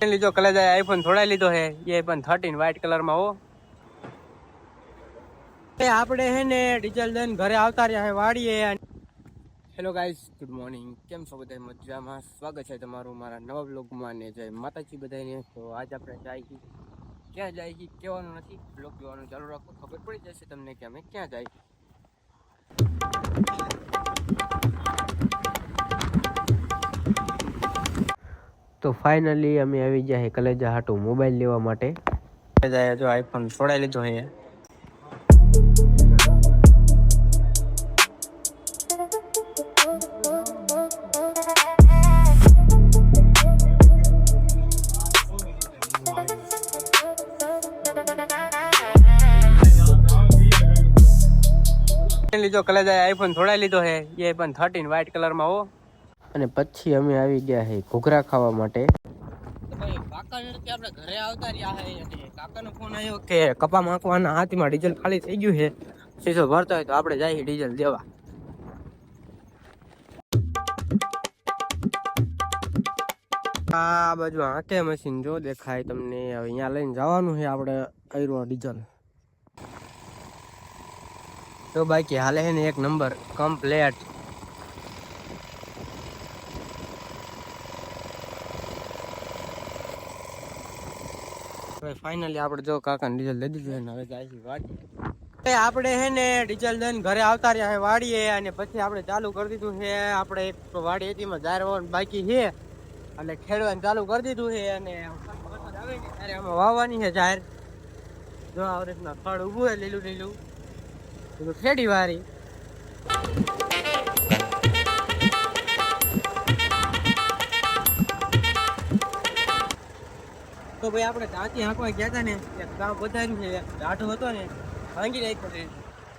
લીધો કલેજા આઈફોન થોડા લીધો હે એ પણ 13 વ્હાઈટ કલર માં હો આપણે હે ને ડીઝલ દઈને ઘરે આવતા રહ્યા હે વાડીએ. Hello guys, good morning. કેમ છો બધા? મજામાં. સ્વાગત છે તમારું મારા નવા બ્લોગમાં ને જય માતાજી બધાને. તો આજ આપણે જાય ક્યાં જાય કહેવાનું નથી, બ્લોગ જોવાનું ચાલુ રાખો, ખબર પડી જશે તમને કે અમે ક્યાં જાય. તો ફાઇનલી અમે આવી ગયા કલેજા હાટું મોબાઈલ લેવા માટે. જો આઈફોન છોડાઈ લીધો હે. લીધો કલેજા આઈફોન છોડાઈ લીધો હે એ પણ 13 વ્હાઈટ કલર માં હો. અને પછી અમે આવી ગયા હે ઘૂઘરા ખાવા માટે. આપણે ઘરે આવતા રહ્યા હે અને કાકાનો ફોન આવ્યો કે કપા માંકવાના હાથમાં ડીઝલ ખાલી થઈ ગયું છે, સીધો ભરતો હોય તો આપણે જઈએ ડીઝલ દેવા. આ બાજુ હાથે મશીન જો દેખાય તમને. હવે અહીંયા લઈને જવાનું છે આપણે આયરો ડીઝલ. તો બાકી હાલે છે ને એક નંબર કમ્પ્લેટ. ફાઇનલી આપણે જો કાકાને ડીઝલ લઈ દીધું છે, હવે જાય વાડીએ. આપણે હે ને ડીઝલ દઈને ઘરે આવતા રહ્યા છે વાડીએ અને પછી આપણે ચાલુ કરી દીધું છે. આપણે વાડી એટીમાં જાહેર બાકી છે એટલે ખેડવાનું ચાલુ કરી દીધું છે. અને આવે ને ત્યારે આમાં વાવવાની છે જાહેર. જો આ રીતના ફળ ઉભું છે લીલું લીલું બધું ખેડી વારી. તો ભાઈ આપણે દાંતી હાંકવા ગયા હતા ને, એક ગામ વધાર્યું છે, દાઢો હતો ને ભાંગી નાખ્યો છે.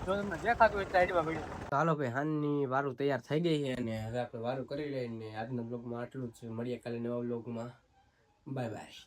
જો તમને દેખાતું હોય સાઈડમાં પડ્યું. ચાલો ભાઈ, હાનની વારું તૈયાર થઈ ગઈ છે અને હવે આપણે વારું કરી લઈએ. ને આજના બ્લોગમાં આટલું જ છે. મળીએ કાલે નવા બ્લોગમાં. Bye bye.